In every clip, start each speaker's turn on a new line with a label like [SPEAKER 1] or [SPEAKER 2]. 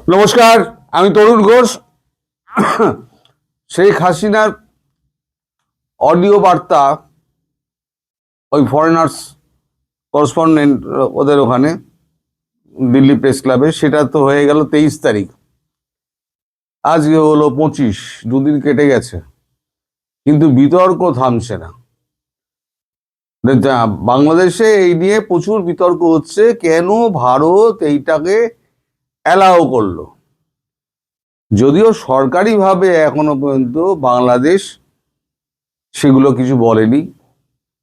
[SPEAKER 1] নমস্কার, আমি তরুণ ঘোষ। শেখ হাসিনার অডিও বার্তা ওই ফরেনার্স করেসপন্ডেন্ট ওদের ওখানে দিল্লি প্রেস ক্লাবে, সেটা তো হয়ে গেল 23 তারিখ। আজকে হলো 25, দুদিন কেটে গেছে, কিন্তু বিতর্ক থামছে না। বাংলাদেশে এই নিয়ে প্রচুর বিতর্ক হচ্ছে, কেন ভারত এইটাকে অ্যালাউ করলো। যদিও সরকারিভাবে এখনো পর্যন্ত বাংলাদেশ সেগুলো কিছু বলেনি,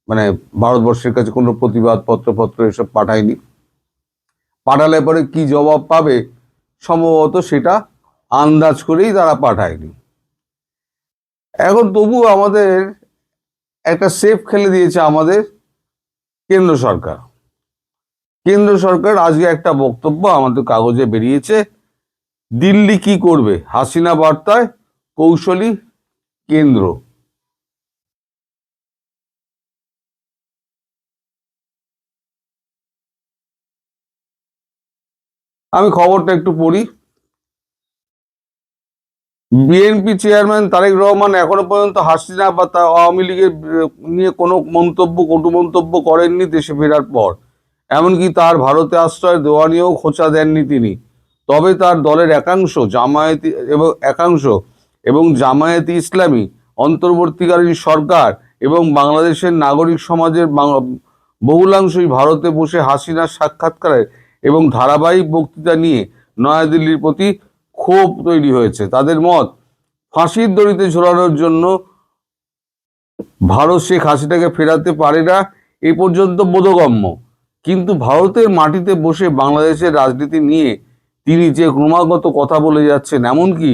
[SPEAKER 1] মানে ভারতবর্ষের কাছে কোনো প্রতিবাদ পত্র এসব পাঠায়নি। পাঠালে পরে কি জবাব পাবে সম্ভবত সেটা আন্দাজ করেই তারা পাঠায়নি। এখন তবু আমাদের একটা সেফ খেলে দিয়েছে আমাদের কেন্দ্র সরকার। কেন্দ্র সরকার আজকে একটা বক্তব্য আমাদের কাগজে বেরিয়েছে, দিল্লি কি করবে, হাসিনা বার্তায় কৌশলী কেন্দ্র। আমি খবরটা একটু পড়ি। বিএনপি চেয়ারম্যান তারেক রহমান এখনো পর্যন্ত হাসিনা বা তার আওয়ামী লীগের নিয়ে কোনো কটু মন্তব্য করেননি দেশে ফেরার পর। এমনকি তার ভারতে আশ্রয় দেওয়া নিয়েও খোঁচা দেননি তিনি। তবে তার দলের একাংশ এবং জামায়াতে ইসলামী, অন্তর্বর্তীকালীন সরকার এবং বাংলাদেশের নাগরিক সমাজের বহুলাংশই ভারতে বসে হাসিনার সাক্ষাৎকারের এবং ধারাবাহিক বক্তৃতা নিয়ে নয়াদিল্লির প্রতি ক্ষোভ তৈরি হয়েছে। তাদের মত, ফাঁসির দড়িতে ঝোলানোর জন্য ভারত শেখ হাসিনাকে ফেরাতে পারে না এ পর্যন্ত বোধগম্য, কিন্তু ভারতের মাটিতে বসে বাংলাদেশের রাজনীতি নিয়ে তিনি যে ক্রমাগত কথা বলে যাচ্ছেন, এমনকি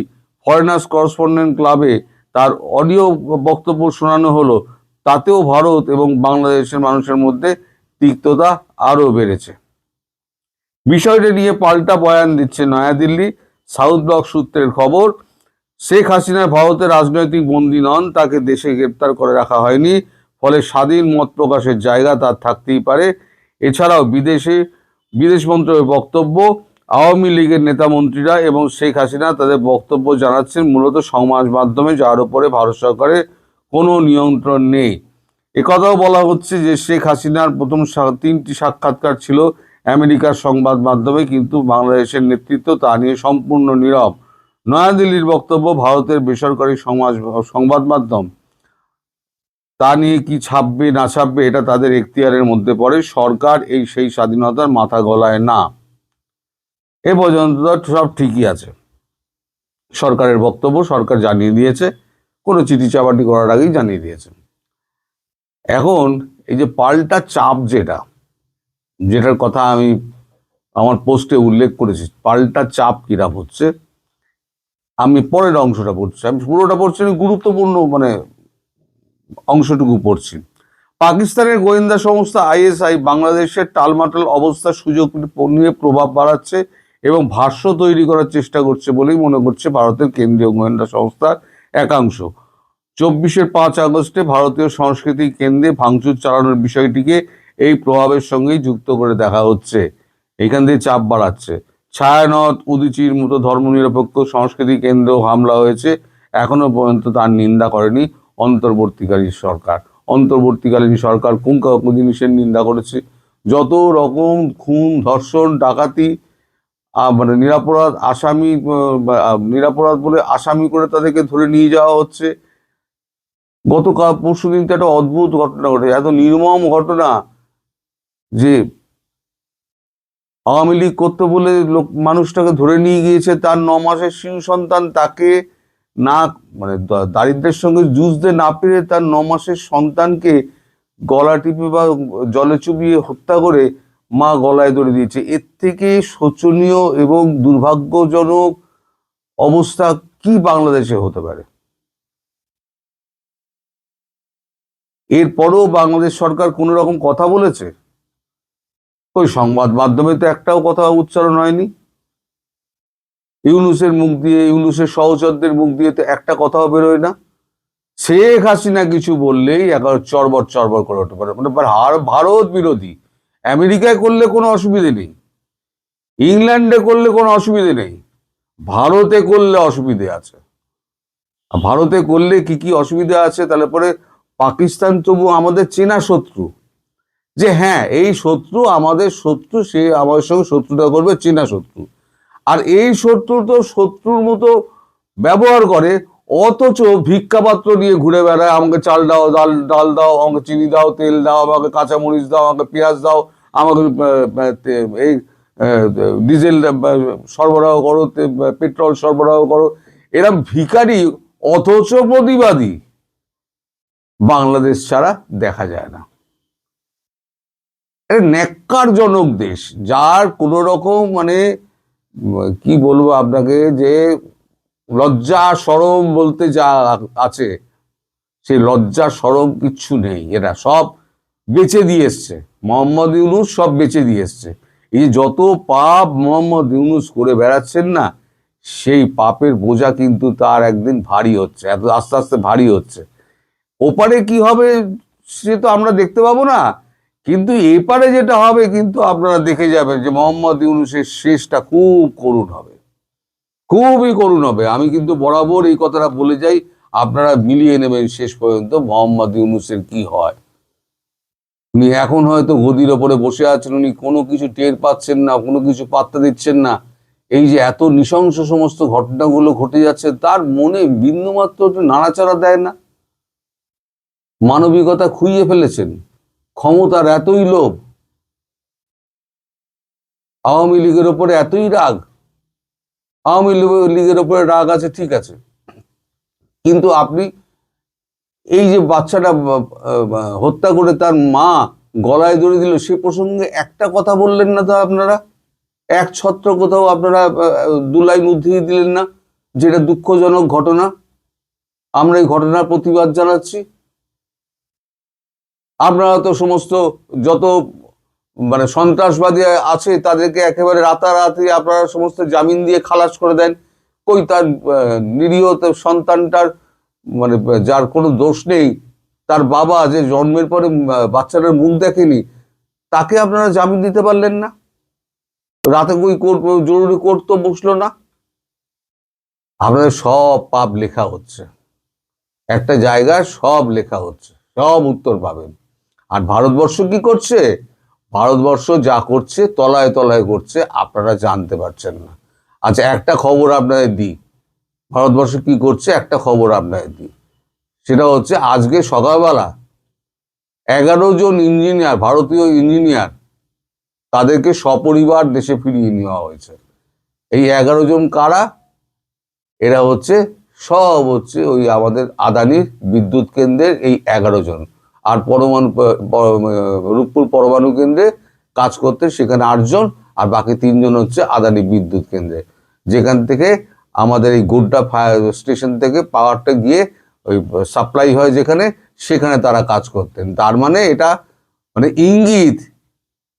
[SPEAKER 1] ফরেনার্স করেসপন্ডেন্ট ক্লাবে তার অডিও বক্তব্য শোনানো হলো, তাতেও ভারত এবং বাংলাদেশের মানুষের মধ্যে তিক্ততা আরও বেড়েছে। বিষয়টা নিয়ে পাল্টা বয়ান দিচ্ছে নয়াদিল্লি। সাউথ ব্লক সূত্রের খবর, শেখ হাসিনা ভারতের রাজনৈতিক বন্দী নন, তাকে দেশে গ্রেপ্তার করে রাখা হয়নি, ফলে স্বাধীন মত প্রকাশের জায়গা তার থাকতেই পারে। এছাড়াও বিদেশ মন্ত্রকের বক্তব্য, আওয়ামী লীগের নেতামন্ত্রীরা এবং শেখ হাসিনা তাদের বক্তব্য জানাচ্ছেন মূলত সমাজ মাধ্যমে, যার উপরে ভারত সরকারের কোনো নিয়ন্ত্রণ নেই। একথাও বলা হচ্ছে যে শেখ হাসিনার প্রথম 3টি সাক্ষাৎকার ছিল আমেরিকার সংবাদ মাধ্যমে, কিন্তু বাংলাদেশের নেতৃত্ব তা নিয়ে সম্পূর্ণ নীরব। নয়াদিল্লির বক্তব্য, ভারতের বেসরকারি সংবাদ মাধ্যম তা নিয়ে কি ছাপবে না ছাপবে এটা তাদের এখতিয়ারের মধ্যে পড়ে, সরকার সেই স্বাধীনতার মাথা গলায় না। এ পর্যন্ত সব ঠিকই আছে। সরকারের বক্তব্য সরকার জানিয়ে দিয়েছে, কোনো চিঠি চাপাটি করার আগেই জানিয়ে দিয়েছে। এখন এই যে পাল্টা চাপ, যেটার কথা আমি আমার পোস্টে উল্লেখ করেছি, পাল্টা চাপ কিরাম হচ্ছে, আমি পরের অংশটা পড়ছি। আমি পুরোটা পড়ছি, আমি গুরুত্বপূর্ণ অংশটুকু পড়ছি। পাকিস্তানের গোয়েন্দা সংস্থা আইএসআই বাংলাদেশের টালমাটাল অবস্থার সুযোগ নিয়ে প্রভাব বাড়াচ্ছে এবং ভাষ্য তৈরি করার চেষ্টা করছে বলেই মনে করছে ভারতের কেন্দ্রীয় গোয়েন্দা সংস্থার একাংশ। 5 আগস্টে ভারতীয় সংস্কৃতি কেন্দ্রে ভাঙচুর চালানোর বিষয়টিকে এই প্রভাবের সঙ্গেই যুক্ত করে দেখা হচ্ছে, এখান দিয়ে চাপ বাড়াচ্ছে। ছায়ানট, উদীচীর মতো ধর্মনিরপেক্ষ সংস্কৃতি কেন্দ্র হামলা হয়েছে, এখনো পর্যন্ত তার নিন্দা করেনি অন্তর্বর্তীকালীন সরকার। অন্তর্বর্তীকালীন সরকার কোন জিনিসের নিন্দা করেছে? যত রকম খুন, ধর্ষণ, ডাকাতি, মানে নিরাপরাধ বলে আসামি করে তাদেরকে ধরে নিয়ে যাওয়া হচ্ছে। গতকাল পরশুদিন তো একটা অদ্ভুত ঘটনা ঘটে, এত নির্মম ঘটনা যে আওয়ামী লীগ করতে বলে মানুষটাকে ধরে নিয়ে গিয়েছে, তার 9 মাসের শিশু সন্তান, তাকে না মানে দারিদ্রের সঙ্গে যুঝতে না পেরে তার 9 মাসের সন্তানকে গলা টিপে বা জলে চুবিয়ে হত্যা করে মা গলায় দড়ি দিয়েছে। এর থেকে শোচনীয় এবং দুর্ভাগ্যজনক অবস্থা কি বাংলাদেশে হতে পারে? এরপরেও বাংলাদেশ সরকার কোনো রকম কথা বলেছে? ওই সংবাদ মাধ্যমে তো একটাও কথা উচ্চারণ হয়নি। ইউনূসের মুখ দিয়ে, ইউনূসের সহচরদের মুখ দিয়ে তো একটা কথাও বেরোয় না। শেখ হাসিনা কিছু বললেই একবার চরবর করে উঠতে পারে, মানে ভারত বিরোধী। আমেরিকায় করলে কোনো অসুবিধে নেই, ইংল্যান্ডে করলে কোনো অসুবিধে নেই, ভারতে করলে অসুবিধে আছে। ভারতে করলে কি কি অসুবিধা আছে, তাহলে পরে পাকিস্তান তবু আমাদের চেনা শত্রু, যে হ্যাঁ এই শত্রু আমাদের শত্রু, সে আমাদের সঙ্গে শত্রুতা করবে, চেনা শত্রু। আর এই শত্রু তো শত্রুর মতো ব্যবহার করে, অথচ ভিক্ষাপাত্র নিয়ে ঘুরে বেড়ায়, আমাকে চাল দাও, ডাল ডাল দাও, আমাকে চিনি দাও, তেল দাও, আমাকে কাঁচামরিচ দাও, আমাকে পেঁয়াজ দাও, আমাকে এই ডিজেল সরবরাহ করো, পেট্রোল সরবরাহ করো। এরা ভিখারি অথচ প্রতিবাদী। বাংলাদেশ ছাড়া দেখা যায় না। ন্যাক্কারজনক দেশ, যার কোনো রকম মানে কি বলবো আপনাকে, যে লজ্জা শরম বলতে যা আছে, সেই লজ্জা শরম কিচ্ছু নেই। এরা সব বেচে দিয়ে এসছে, মোহাম্মদ ইউনূস সব বেচে দিয়ে এসছে। এই যত পাপ মোহাম্মদ ইউনূস করে বেড়াচ্ছেন না, সেই পাপের বোঝা কিন্তু তার একদিন ভারী হচ্ছে, এত আস্তে আস্তে ভারী হচ্ছে। ওপারে কি হবে সে তো আমরা দেখতে পাবো না, কিন্তু এপারে যেটা হবে কিন্তু আপনারা দেখে যাবেন যে মোহাম্মদ ইউনূসের শেষটা খুব করুণ হবে, খুবই করুণ হবে। আমি কিন্তু বরাবর এই কথাটা বলে যাই, আপনারা মিলিয়ে নেবেন শেষ পর্যন্ত মোহাম্মদ ইউনূসের কি হয়। উনি এখন হয়তো গদির ওপরে বসে আছেন, উনি কোনো কিছু টের পাচ্ছেন না, কোনো কিছু পাত্তা দিচ্ছেন না। এই যে এত নৃশংস সমস্ত ঘটনাগুলো ঘটে যাচ্ছে, তার মনে বিন্দুমাত্র একটু নাড়াচাড়া দেয় না। মানবিকতা খুইয়ে ফেলেছেন, ক্ষমতার এতই লোভ, আওয়ামী লীগের ওপরে এতই রাগ। আওয়ামী লীগের ওপরে রাগ আছে, ঠিক আছে, কিন্তু আপনি এই যে বাচ্চাটা হত্যা করে তার মা গলায় দড়ি দিল, সে প্রসঙ্গে একটা কথা বললেন না তো আপনারা, এক ছত্র কোথাও আপনারা দু লাইন উদ্ধৃতি দিলেন না, যেটা দুঃখজনক ঘটনা। আমরা এই ঘটনার প্রতিবাদ জানাচ্ছি। আপনারা তো সমস্ত যত মানে সন্ত্রাসবাদী আছে তাদেরকে একেবারে রাতারাতি আপনারা সমস্ত জামিন দিয়ে খালাস করে দেন। কই তার নিরীহ সন্তানটার মানে যার কোনো দোষ নেই, তার বাবা যে জন্মের পরে বাচ্চাটার মুখ দেখেনি, তাকে আপনারা জামিন দিতে পারলেন না? রাতে কই কোর্ট, জরুরি কোর্ট তো বসলো না? আপনাদের সব পাপ লেখা হচ্ছে, একটা জায়গায় সব লেখা হচ্ছে, সব উত্তর পাবেন। আর ভারতবর্ষ কি করছে? ভারতবর্ষ যা করছে তলায় তলায় করছে, আপনারা জানতে পারছেন না। আচ্ছা একটা খবর আপনাদের দিই, ভারতবর্ষ কি করছে একটা খবর আপনাদের দিই। সেটা হচ্ছে আজকে সকালবেলা 11 জন ইঞ্জিনিয়ার, ভারতীয় ইঞ্জিনিয়ার, তাদেরকে সপরিবার দেশে ফিরিয়ে নেওয়া হয়েছে। এই 11 জন কারা? এরা হচ্ছে সব হচ্ছে ওই আমাদের আদানির বিদ্যুৎ কেন্দ্রের এই 11 জন। আর পরমাণু রূপপুর পরমাণু কেন্দ্রে কাজ করতে সেখানে 8 জন, আর বাকি 3 জন হচ্ছে আদানি বিদ্যুৎ কেন্দ্রে, যেখান থেকে আমাদের এই গোড্ডা ফায়ার স্টেশন থেকে পাওয়ারটা গিয়ে ওই সাপ্লাই হয় যেখানে, সেখানে তারা কাজ করতেন। তার মানে এটা মানে ইঙ্গিত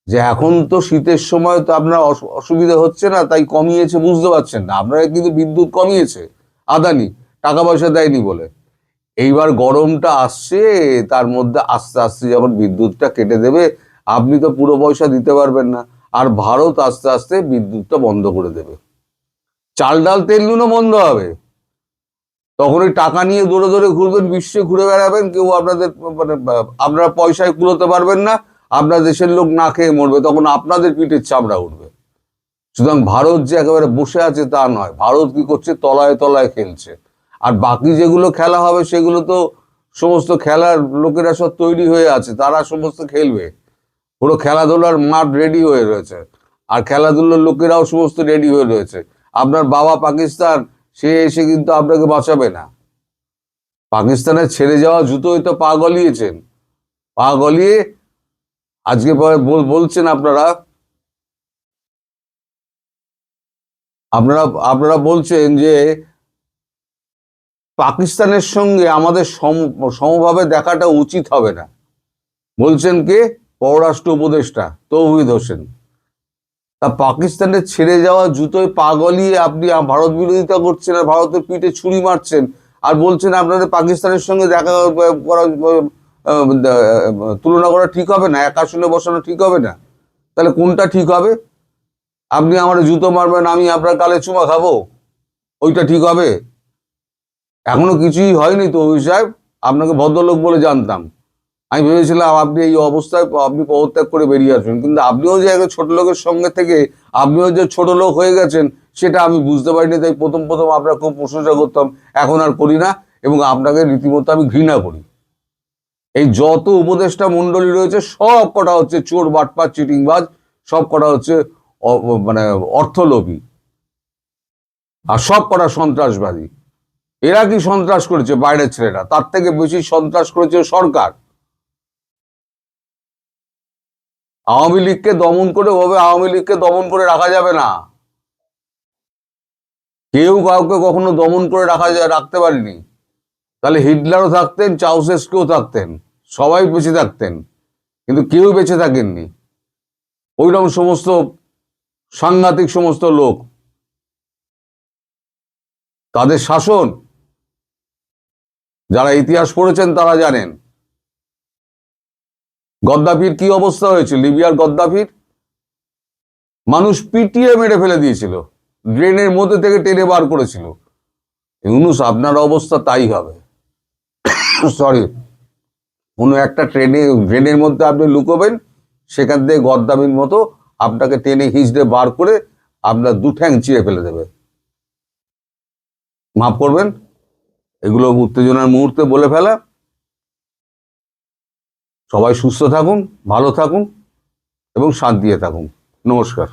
[SPEAKER 1] যে এখন তো শীতের সময় তো আপনার অসুবিধা হচ্ছে না, তাই কমিয়েছে, বুঝতে পারছেন না আপনারা, কিন্তু বিদ্যুৎ কমিয়েছে আদানি, টাকা পয়সা দেয়নি বলে। এইবার গরমটা আসছে, তার মধ্যে আস্তে আস্তে যখন বিদ্যুৎটা কেটে দেবে, আপনি তো পুরো পয়সা দিতে পারবেন না, আর ভারত আস্তে আস্তে বিদ্যুৎটা বন্ধ করে দেবে, চাল ডাল তেল নুনও বন্ধ হবে। তখন ওই টাকা নিয়ে দৌড়ে দৌড়ে ঘুরবেন, বিশ্বে ঘুরে বেড়াবেন, কেউ আপনাদের মানে আপনারা পয়সায় কুলোতে পারবেন না, আপনার দেশের লোক না খেয়ে মরবে, তখন আপনাদের পিঠের চামড়া উঠবে। সুতরাং ভারত যে একেবারে বসে আছে তা নয়, ভারত কি করছে, তলায় তলায় খেলছে। আর বাকি যেগুলো খেলা হবে সেগুলো তো সমস্ত খেলার লোকেরা সব তৈরি হয়ে আছে, তারা সমস্ত খেলবে, পুরো খেলাধুলার মাঠ রেডি হয়ে রয়েছে, আর খেলাধুলার লোকেরাও সমস্ত রেডি হয়ে রয়েছে। আপনার বাবা পাকিস্তান, সে এসে কিন্তু আপনাকে বাঁচাবে না। পাকিস্তানের ছেড়ে যাওয়া জুতোই তো পা গলিয়েছেন, পা গলিয়ে আজকে বলছেন আপনারা, আপনারা আপনারা বলছেন যে পাকিস্তানের সঙ্গে আমাদের সমভাবে দেখাটা উচিত হবে না। বলছেন কে? পররাষ্ট্র উপদেষ্টা তৌহিদ হোসেন। তা পাকিস্তানের ছেড়ে যাওয়া জুতোয় পা গলিয়ে আপনি ভারত বিরোধিতা করছেন, আর ভারতের পিঠে ছুরি মারছেন, আর বলছেন আপনাদের পাকিস্তানের সঙ্গে দেখা করা, তুলনা করা ঠিক হবে না, এক আসনে বসানো ঠিক হবে না। তাহলে কোনটা ঠিক হবে? আপনি আমার জুতো মারবেন, আমি আপনার গালে চুমা খাবো? ওইটা ঠিক হবে? এখনো কিছুই হয়নি তো ওই সাহেব, আপনাকে ভদ্রলোক বলে জানতাম। আমি ভেবেছিলাম আপনি এই অবস্থায় আপনি পদত্যাগ করে বেরিয়ে আসবেন, কিন্তু আপনিও যে একটা ছোট লোকের সঙ্গে থেকে আপনিও যে ছোট লোক হয়ে গেছেন সেটা আমি বুঝতে পারিনি। তাই প্রথম প্রথম আপনার খুব প্রশংসা করতাম, এখন আর করি না, এবং আপনাকে রীতিমতো আমি ঘৃণা করি। এই যত উপদেষ্টা মণ্ডলী রয়েছে সব কটা হচ্ছে চোর, বাটপার, চিটিংবাজ, সব কটা হচ্ছে মানে অর্থলোভী, আর সব কটা সন্ত্রাসবাদী। এরা কি সন্ত্রাস করেছে বাইরের ছেলেরা, তার থেকে বেশি সন্ত্রাস করেছে সরকার। আওয়ামী লীগকে দমন করে ওভাবে আওয়ামী লীগকে দমন করে রাখা যাবে না। কেউ কাউকে কখনো দমন করে রাখতে পারেনি। তাহলে হিটলারও থাকতেন, চাউসেস্কেও থাকতেন, সবাই বেঁচে থাকতেন, কিন্তু কেউ বেঁচে থাকেননি। ওইরকম সমস্ত সাংঘাতিক সমস্ত লোক, তাদের শাসন যারা ইতিহাস পড়েছেন তারা জানেন। গদ্দাফির কি অবস্থা হয়েছিল, লিবিয়ার গদ্দাফির মানুষ পিটিয়ে মেরে ফেলে দিয়েছিল, ড্রেনের মধ্যে থেকে টেনে বার করেছিল। ইউনূস, আপনার অবস্থা তাই হবে। সরি, কোনো একটা ড্রেনের মধ্যে আপনি লুকোবেন, সেখান থেকে গদ্দাফির মতো আপনাকে টেনে হিঁচড়ে বার করে আপনার দু ঠ্যাং চিড়ে ফেলে দেবে। মাফ করবেন, এগুলো উত্তেজনার মুহূর্তে বলে ফেলা। সবাই সুস্থ থাকুন, ভালো থাকুন এবং শান্তিতে থাকুন। নমস্কার।